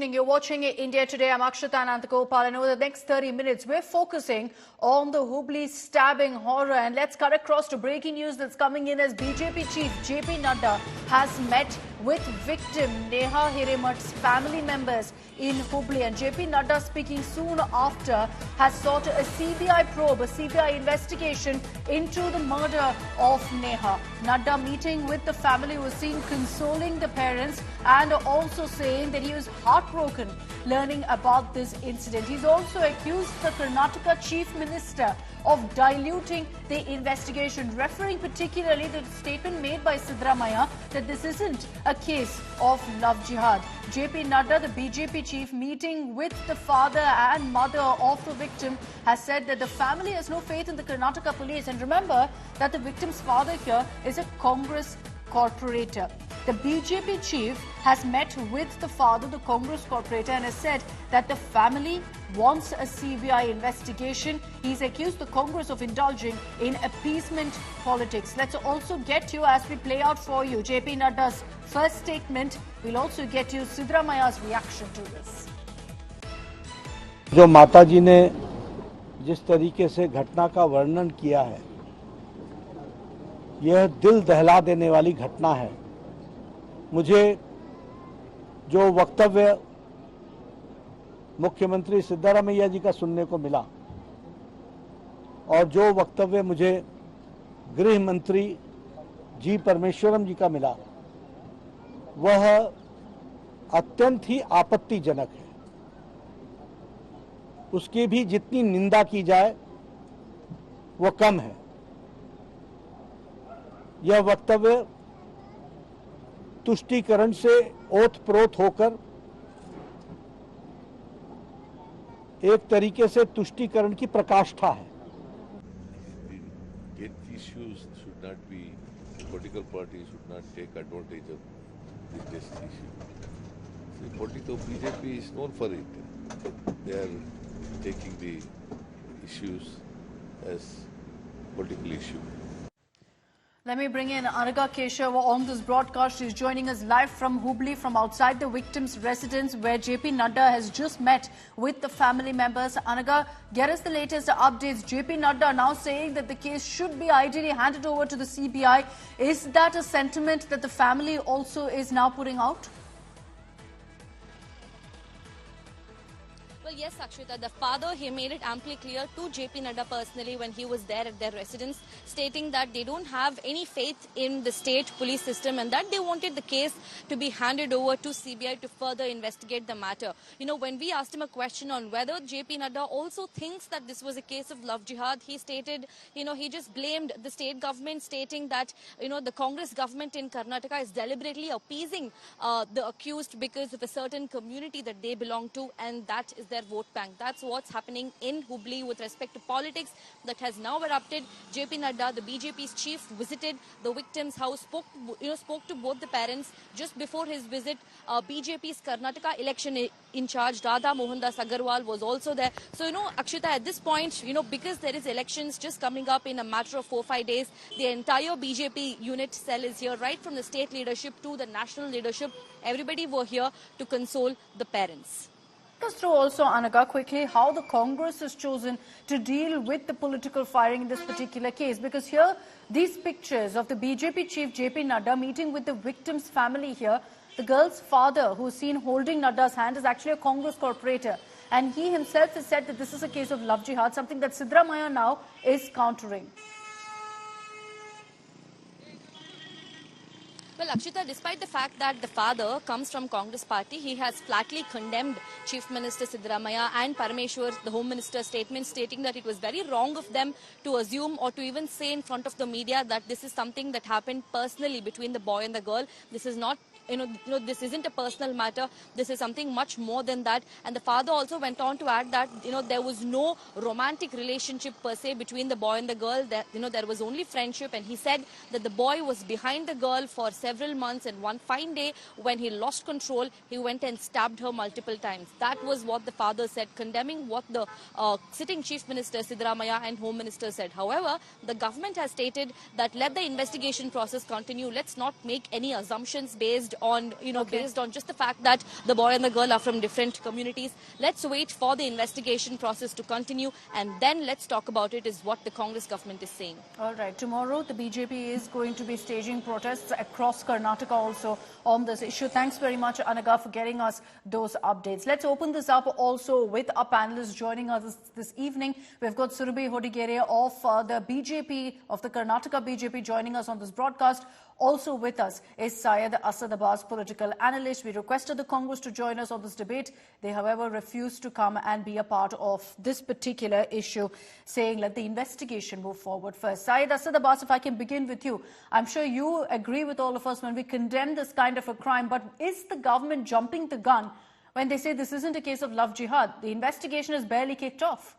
evening. You're watching India Today. I'm Akshata Anantagopal, and over the next 30 minutes, we're focusing on the Hubli stabbing horror. And let's cut across to breaking news that's coming in as BJP chief JP Nadda has met with victim Neha Hiremath's family members in Hubli. And JP Nadda, speaking soon after, has sought a CBI probe, a CBI investigation into the murder of Neha. Nadda meeting with the family was seen consoling the parents and also saying that he was heartbroken learning about this incident. He's also accused the Karnataka chief minister of diluting the investigation, referring particularly to the statement made by Siddaramaiah that this isn't a case of love jihad. JP Nadda, the BJP chief, meeting with the father and mother of the victim, has said that the family has no faith in the Karnataka police. And remember that the victim's father here is a Congress corporator. The BJP chief has met with the father, the Congress corporator, and has said that the family wants a CBI investigation. He's accused the Congress of indulging in appeasement politics. Let's also get you, as we play out for you, JP Nadda's first statement. We'll also get you Siddaramaiah's reaction to this. जो माताजी ने जिस तरीके से घटना का वर्णन किया है, यह दिल दहला देने वाली घटना है। मुझे जो वक्तव्य मुख्यमंत्री सिद्दारामैया जी का सुनने को मिला और जो वक्तव्य मुझे गृह मंत्री जी परमेश्वरम जी का मिला, वह अत्यंत ही आपत्तिजनक है। उसकी भी जितनी निंदा की जाए वह कम है। यह वक्तव्य तुष्टीकरण से ओतप्रोत होकर एक तरीके से तुष्टीकरण की प्रकाष्ठा है। Issues should not be, political parties should not take advantage of this issue. See, political BJP is known for it. They are taking the issues as political issue. Let me bring in Anaga Keshav on this broadcast. She's joining us live from Hubli, from outside the victim's residence, where JP Nadda has just met with the family members. Anaga, get us the latest updates. JP Nadda now saying that the case should be ideally handed over to the CBI. Is that a sentiment that the family also is now putting out? Well, yes, Akshita, the father, he made it amply clear to JP Nadda personally when he was there at their residence, stating that they don't have any faith in the state police system and that they wanted the case to be handed over to CBI to further investigate the matter. You know, when we asked him a question on whether JP Nadda also thinks that this was a case of love jihad, he stated, you know, he just blamed the state government, stating that, you know, the Congress government in Karnataka is deliberately appeasing the accused because of a certain community that they belong to, and that is their vote bank. That's what's happening in Hubli with respect to politics that has now erupted. JP Nadda, the BJP's chief, visited the victim's house, spoke to both the parents. Just before his visit, BJP's Karnataka election in charge, Radha Mohandas Agarwal, was also there. So, you know, Akshita, at this point, you know, because there is elections just coming up in a matter of 4-5 days, the entire BJP unit cell is here, right from the state leadership to the national leadership. Everybody were here to console the parents. Us through also, Anaga, quickly how the Congress has chosen to deal with the political firing in this particular case. Because here, these pictures of the BJP chief JP Nadda meeting with the victim's family here, the girl's father, who's seen holding Nadda's hand, is actually a Congress corporator. And he himself has said that this is a case of love jihad, something that Siddaramaiah now is countering. Well, Akshita, despite the fact that the father comes from Congress party, he has flatly condemned Chief Minister Siddaramaiah and Parameshwar, the Home Minister's statement, stating that it was very wrong of them to assume or to even say in front of the media that this is something that happened personally between the boy and the girl. This is not, this isn't a personal matter. This is something much more than that. And the father also went on to add that, there was no romantic relationship per se between the boy and the girl. That, there was only friendship. And he said that the boy was behind the girl for several months, and one fine day when he lost control, he went and stabbed her multiple times. That was what the father said, condemning what the sitting Chief Minister Siddaramaiah and Home Minister said. However, the government has stated that let the investigation process continue. Let's not make any assumptions based on, based on just the fact that the boy and the girl are from different communities. Let's wait for the investigation process to continue, and then let's talk about it, is what the Congress government is saying. All right. Tomorrow, the BJP is going to be staging protests across Karnataka also on this issue. Thanks very much, Anaga, for getting us those updates. Let's open this up also with our panelists joining us this evening. We've got Surabhi Hodigere of the BJP, of the Karnataka BJP, joining us on this broadcast. Also with us is Syed Asad Abbas, political analyst. We requested the Congress to join us on this debate. They, however, refused to come and be a part of this particular issue, saying let the investigation move forward first. Syed Asad Abbas, if I can begin with you. I'm sure you agree with all of us when we condemn this kind of a crime, but is the government jumping the gun when they say this isn't a case of love jihad? The investigation is barely kicked off.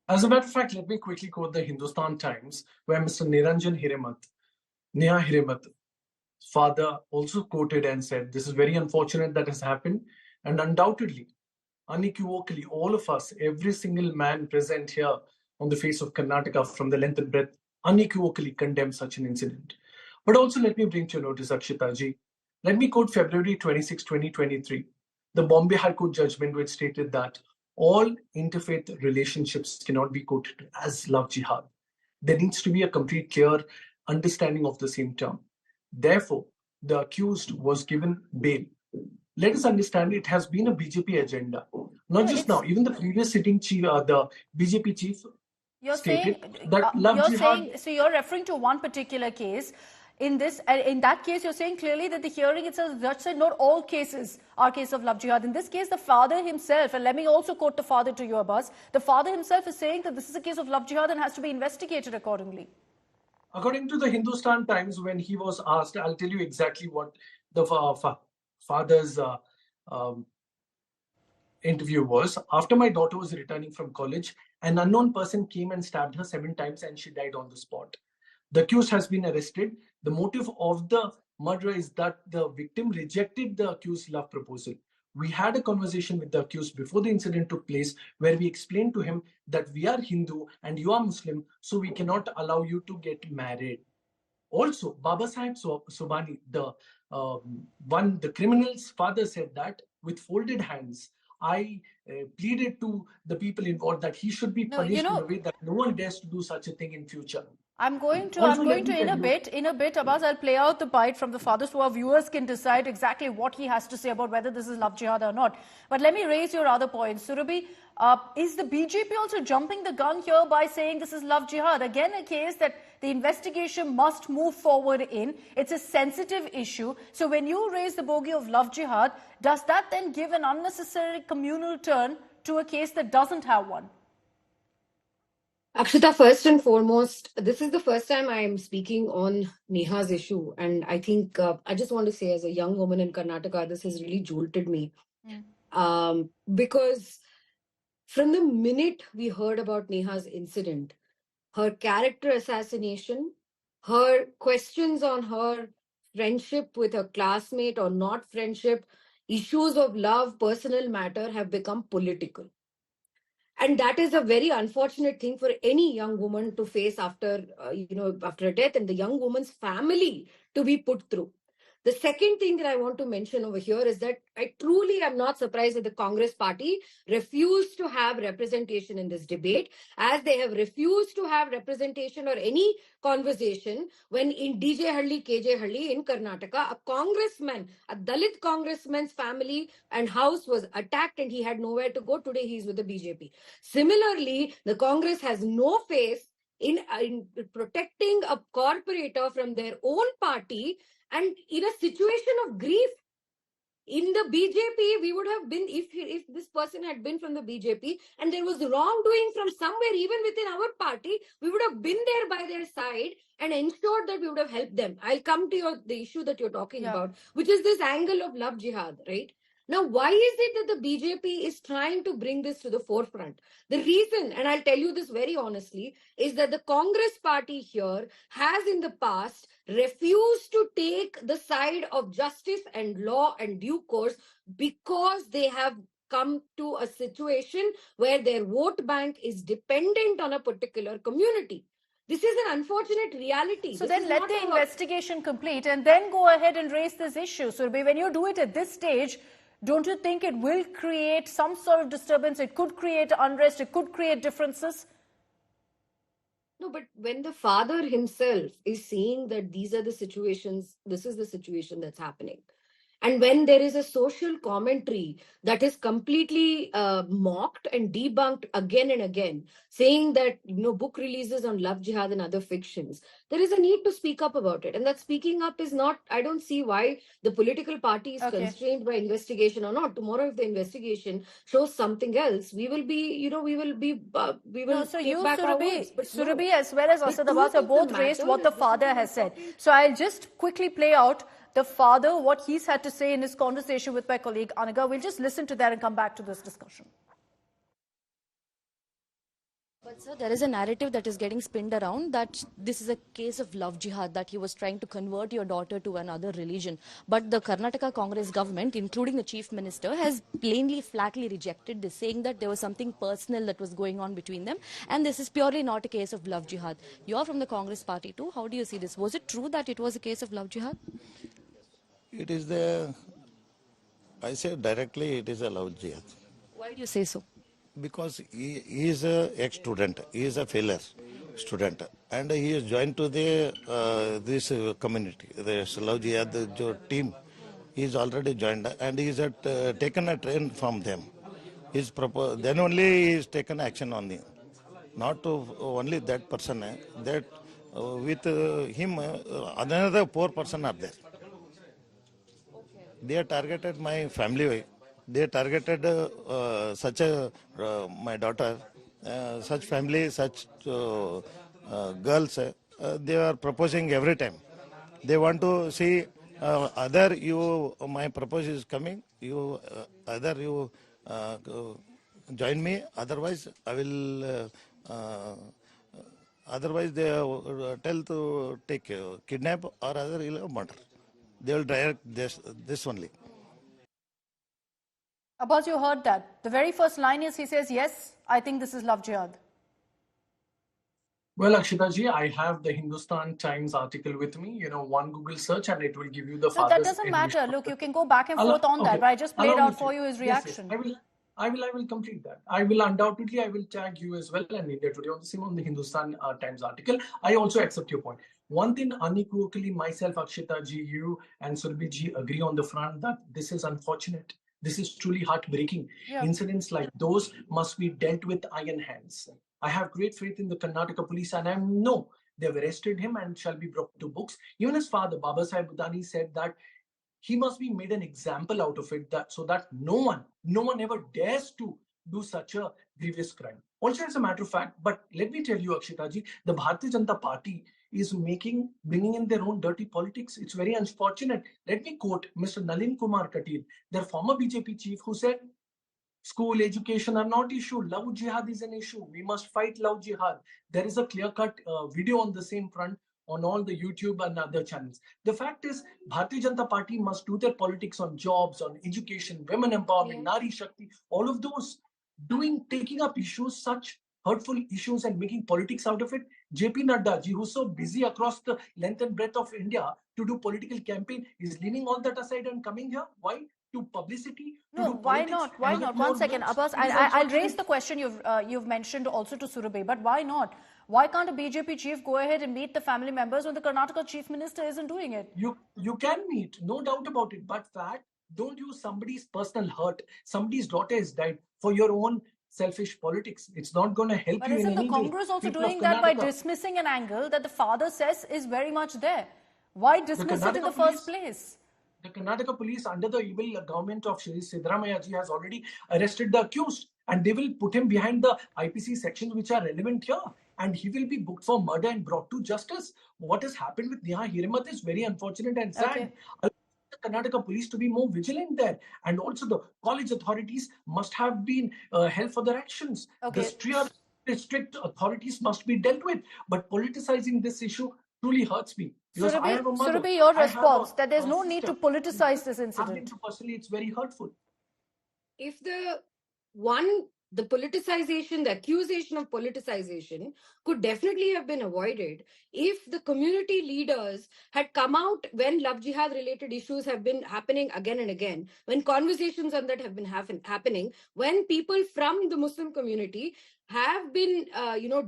As a matter of fact, let me quickly quote the Hindustan Times, where Mr. Neha Hiremat, father, also quoted and said, this is very unfortunate that has happened, and undoubtedly, unequivocally, all of us, every single man present here on the face of Karnataka from the length and breadth, unequivocally condemn such an incident. But also let me bring to your notice, Akshita ji, let me quote February 26, 2023, the Bombay High Court judgment which stated that all interfaith relationships cannot be quoted as love jihad. There needs to be a complete, clear understanding of the same term. Therefore, the accused was given bail. Let us understand it has been a BJP agenda. Not just now, even the previous sitting chief, the BJP chief stated that love jihad. So you're referring to one particular case. In that case, you're saying clearly that the hearing itself, judge said not all cases are cases of love jihad. In this case, the father himself, and let me also quote the father to you, Abbas, the father himself is saying that this is a case of love jihad and has to be investigated accordingly. According to the Hindustan Times, when he was asked, I'll tell you exactly what the father's interview was. After my daughter was returning from college, an unknown person came and stabbed her 7 times and she died on the spot. The accused has been arrested. The motive of the murder is that the victim rejected the accused's love proposal. We had a conversation with the accused before the incident took place where we explained to him that we are Hindu and you are Muslim, so we cannot allow you to get married. Also, Baba Sahib Sobhani, the criminal's father, said that with folded hands, I pleaded to the people involved that he should be punished in a way that no one dares to do such a thing in future. I'm going to in a bit, Abbas, I'll play out the bite from the father so our viewers can decide exactly what he has to say about whether this is love jihad or not. But let me raise your other points. Surabhi, is the BJP also jumping the gun here by saying this is love jihad? Again, a case that the investigation must move forward in. It's a sensitive issue. So when you raise the bogey of love jihad, does that then give an unnecessary communal turn to a case that doesn't have one? Akshita, first and foremost, this is the first time I am speaking on Neha's issue. And I think I just want to say, as a young woman in Karnataka, this has really jolted me. Because from the minute we heard about Neha's incident, her character assassination, her questions on her friendship with her classmate or not friendship, issues of love, personal matter have become political. And that is a very unfortunate thing for any young woman to face after a death, and the young woman's family to be put through. The second thing that I want to mention over here is that I truly am not surprised that the Congress party refused to have representation in this debate, as they have refused to have representation or any conversation when in DJ Halli, KJ Halli in Karnataka, a congressman, a Dalit congressman's family and house was attacked and he had nowhere to go. Today he's with the BJP. Similarly, the Congress has no face in protecting a corporator from their own party. And in a situation of grief, in the BJP, we would have been, if this person had been from the BJP and there was wrongdoing from somewhere, even within our party, we would have been there by their side and ensured that we would have helped them. I'll come to the issue that you're talking about, which is this angle of love jihad, right? Now, why is it that the BJP is trying to bring this to the forefront? The reason, and I'll tell you this very honestly, is that the Congress party here has in the past refused to take the side of justice and law and due course because they have come to a situation where their vote bank is dependent on a particular community. This is an unfortunate reality. So This then is let not the a- investigation complete and then go ahead and raise this issue. So when you do it at this stage, don't you think it will create some sort of disturbance? It could create unrest. It could create differences. No, but when the father himself is seeing that these are the situations, this is the situation that's happening. And when there is a social commentary that is completely mocked and debunked again and again, saying that, book releases on Love Jihad and other fictions, there is a need to speak up about it. And that speaking up is not, I don't see why the political party is constrained by investigation or not. Tomorrow, if the investigation shows something else, we will be, we will So take you, back our words. But no. Surabhi as well as The Asad truth Abbas have of the both raised matter what the is this is father an has said. important- So I'll just quickly play out the father, what he's had to say in his conversation with my colleague Anaga. We'll just listen to that and come back to this discussion. But sir, there is a narrative that is getting spinned around that this is a case of love jihad, that he was trying to convert your daughter to another religion. But the Karnataka Congress government, including the chief minister, has plainly, flatly rejected this, saying that there was something personal that was going on between them. And this is purely not a case of love jihad. You're from the Congress party too. How do you see this? Was it true that it was a case of love jihad? It is I say directly it is a love jihad. Why do you say so? Because he is a ex-student, he is a failure student, and he is joined to the this community, this Love Jihad team. He is already joined, and he is taken a train from them. Then only he is taken action on him, not to only that person. That with him, another poor person are there. They targeted my family. They targeted my daughter, such family, such girls. They are proposing every time. They want to see my proposal is coming. Either you join me. Otherwise, I will. Otherwise, they tell to take kidnap or other murder. They will direct this only. Abbas, you heard that. The very first line is he says, yes, I think this is love jihad. Well, Akshita ji, I have the Hindustan Times article with me. One Google search and it will give you the So that doesn't matter. Look, you can go back and forth on that, but I just played out for you his reaction. Yes, I will complete that. I will tag you as well and India Today on the Hindustan Times article. I also accept your point. One thing unequivocally, myself, Akshita ji, you and Surabhi ji agree on the front that this is unfortunate. This is truly heartbreaking. Yeah. Incidents like those must be dealt with iron hands. I have great faith in the Karnataka police and I know they've arrested him and shall be brought to books. Even his father, Baba Sahib Budani, said that he must be made an example out of it so that no one ever dares to do such a grievous crime. Also, as a matter of fact, but let me tell you, Akshita ji, the Bharatiya Janata Party is bringing in their own dirty politics. It's very unfortunate. Let me quote Mr. Nalin Kumar Katir, their former BJP chief, who said, school education are not issue. Love jihad is an issue. We must fight love jihad. There is a clear-cut video on the same front on all the YouTube and other channels. The fact is, Bharatiya Janata Party must do their politics on jobs, on education, women empowerment, Nari Shakti, all of those, taking up issues, such hurtful issues and making politics out of it. JP Nadda ji, who's so busy across the length and breadth of India to do political campaign, is leaving all that aside and coming here. Why? To publicity? No, why not? Why not? 1 second, Abbas. I'll raise the question you've mentioned also to Surabhi, but why not? Why can't a BJP chief go ahead and meet the family members when the Karnataka chief minister isn't doing it? You can meet, no doubt about it. But don't use somebody's personal hurt. Somebody's daughter has died for your own selfish politics. It's not going to help you in any way. But isn't the Congress also doing that by dismissing an angle that the father says is very much there? Why dismiss it in the first place? The Karnataka police, under the evil government of Shri Siddaramaiah ji, has already arrested the accused, and they will put him behind the IPC sections which are relevant here, and he will be booked for murder and brought to justice. What has happened with Neha Hiremath is very unfortunate and sad. Okay. The Karnataka police to be more vigilant there, and also the college authorities must have been held for their actions. Okay. The strict authorities must be dealt with, but politicizing this issue truly hurts me. Surabhi, your response that there's no need to politicize this incident. Personally, it's very hurtful. If the one the politicization, the accusation of politicization could definitely have been avoided if the community leaders had come out when Love Jihad related issues have been happening again and again, when conversations on that have been happening, when people from the Muslim community have been,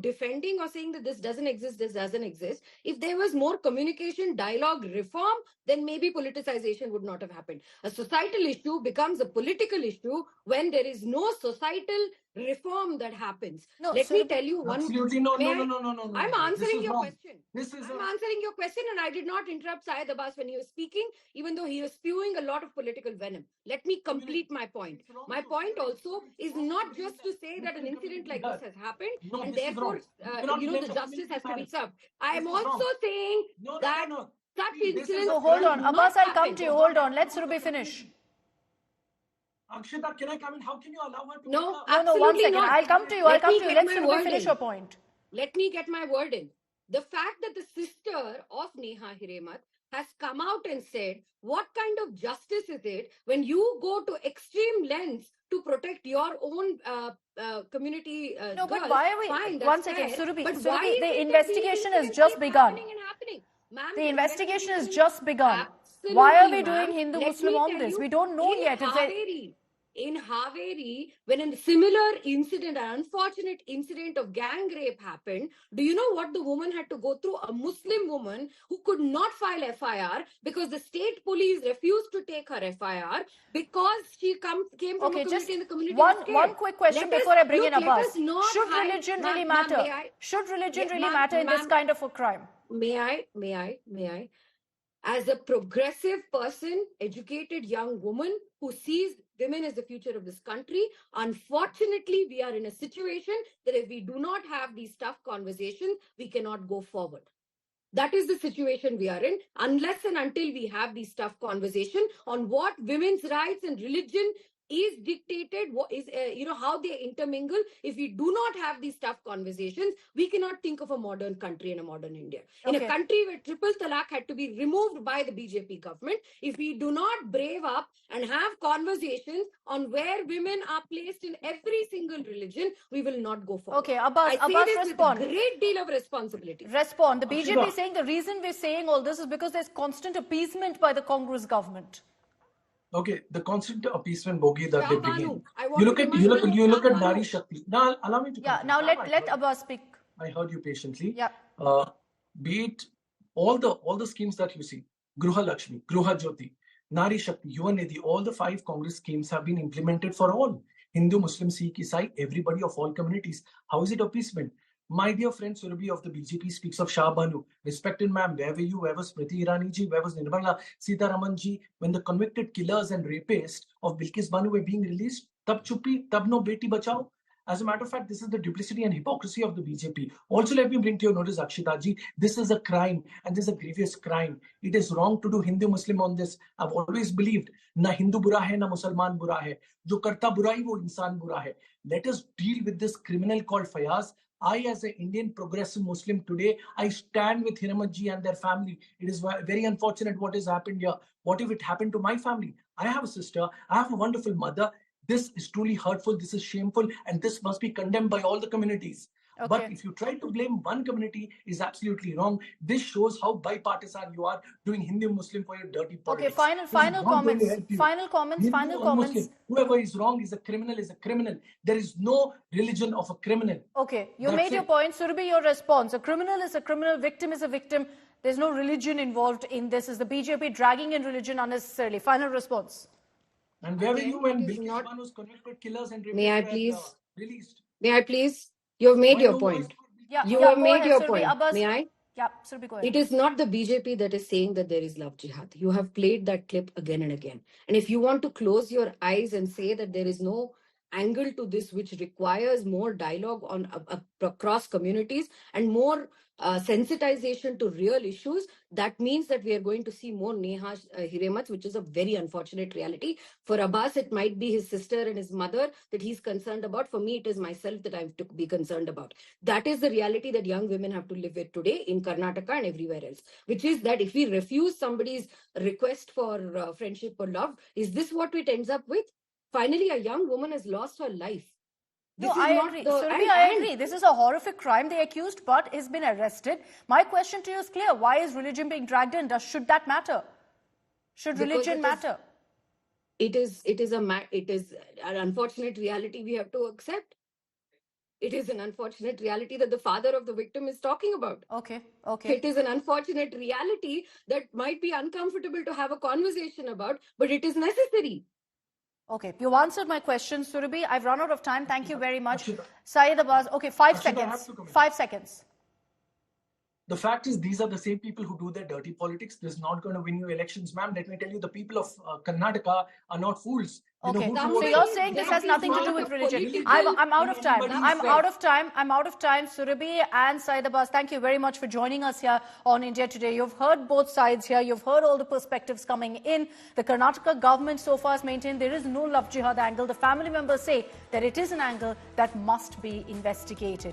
defending or saying that this doesn't exist. If there was more communication, dialogue, reform, then maybe politicization would not have happened. A societal issue becomes a political issue when there is no societal reform that happens. No, Let me tell you one. Absolutely no. I'm answering your question. I'm answering your question, and I did not interrupt Syed Abbas when he was speaking, even though he was spewing a lot of political venom. Let me complete my point. My point also is not just to say that an incident like this has happened, and therefore, the justice has to be served. I am also saying that such incidents. So hold on, Abbas, I'll come to you. Hold on, let Surabhi finish. Akshita, can I come in? How can you allow her to? No, no, 1 second. Not. I'll come to you. Let Surabhi finish your point. Let me get my word in. The fact that the sister of Neha Hiremat has come out and said, what kind of justice is it when you go to extreme lengths to protect your own community? No, girl? but why are we? Fine, 1 second, fair. Surabhi, The investigation has just begun. The investigation has just begun. Why are we doing Hindu-Muslim on this? We don't know yet. In Haveri, when a similar incident, an unfortunate incident of gang rape happened, do you know what the woman had to go through? A Muslim woman who could not file FIR because the state police refused to take her FIR because she came from a community in the community. One quick question before I bring in Abbas. Should religion really matter? Should religion really matter in this kind of a crime? May I? As a progressive person, educated young woman who sees women as the future of this country, unfortunately, we are in a situation that if we do not have these tough conversations, we cannot go forward. That is the situation we are in, unless and until we have these tough conversations on what women's rights and religion is dictated, what is how they intermingle. If we do not have these tough conversations, we cannot think of a modern country and a modern India. In a country where triple talaq had to be removed by the BJP government, if we do not brave up and have conversations on where women are placed in every single religion, we will not go forward. Okay, Abbas, respond. With a great deal of responsibility. Respond. The BJP is saying the reason we're saying all this is because there's constant appeasement by the Congress government. Okay, the constant appeasement bogey that they begin. You look at Nari Shakti. Now allow me to. Yeah. Now let Abbas speak. I heard you patiently. Yeah. Be it all the schemes that you see, Gruha Lakshmi, Gruha Jyoti, Nari Shakti, Yuva Nidhi, all the 5 Congress schemes have been implemented for all Hindu, Muslim, Sikh, Isai, everybody of all communities. How is it appeasement? My dear friend Surabhi of the BJP speaks of Shah Banu. Respected ma'am, where were you? Where was Smriti Irani ji? Where was Nirmala Sitharaman ji? When the convicted killers and rapists of Bilkis Banu were being released, tab chupi, tab no beti bachao. As a matter of fact, this is the duplicity and hypocrisy of the BJP. Also, let me bring to your notice, Akshita ji, this is a crime and this is a grievous crime. It is wrong to do Hindu-Muslim on this. I've always believed, na Hindu bura hai, na Musalman bura hai. Jo karta burai, wo insan bura hai. Let us deal with this criminal called Fayaz. I, as an Indian progressive Muslim today, I stand with Hiremat ji and their family. It is very unfortunate what has happened here. What if it happened to my family? I have a sister. I have a wonderful mother. This is truly hurtful. This is shameful. And this must be condemned by all the communities. Okay. But if you try to blame one community, is absolutely wrong. This shows how bipartisan you are doing Hindu-Muslim for your dirty politics. Okay, final comments. Whoever is wrong is a criminal, There is no religion of a criminal. Okay, you made your point. Surabhi, your response. A criminal is a criminal, victim is a victim. There's no religion involved in this. Is the BJP dragging in religion unnecessarily? Final response. And where were you when Bilkis Banu was convicted killers and rapists released? May I please? You have made your point. You have made your point. May I? Yeah, Surabhi, go ahead. It is not the BJP that is saying that there is love jihad. You have played that clip again and again. And if you want to close your eyes and say that there is no angle to this which requires more dialogue on across communities and more sensitization to real issues, that means that we are going to see more Neha Hiremats, which is a very unfortunate reality. For Abbas, it might be his sister and his mother that he's concerned about. For me, it is myself that I have to be concerned about. That is the reality that young women have to live with today in Karnataka and everywhere else, which is that if we refuse somebody's request for friendship or love, is this what it ends up with? Finally, a young woman has lost her life. No, I agree. Surabhi, I agree. This is a horrific crime. The accused but has been arrested. My question to you is clear. Why is religion being dragged in? Should that matter? Should religion matter? It is an unfortunate reality we have to accept. It is an unfortunate reality that the father of the victim is talking about. Okay, okay. It is an unfortunate reality that might be uncomfortable to have a conversation about, but it is necessary. Okay, you answered my question, Surabhi. I've run out of time. Thank you very much. Syed Abbas, okay, 5 seconds. 5 seconds. The fact is, these are the same people who do their dirty politics. This is not going to win you elections, ma'am. Let me tell you, the people of Karnataka are not fools. Okay, so you're saying this has nothing to do with religion. I'm out of time. I'm out of time. I'm out of time. Surabhi and Syed Abbas, thank you very much for joining us here on India Today. You've heard both sides here. You've heard all the perspectives coming in. The Karnataka government so far has maintained there is no love jihad angle. The family members say that it is an angle that must be investigated.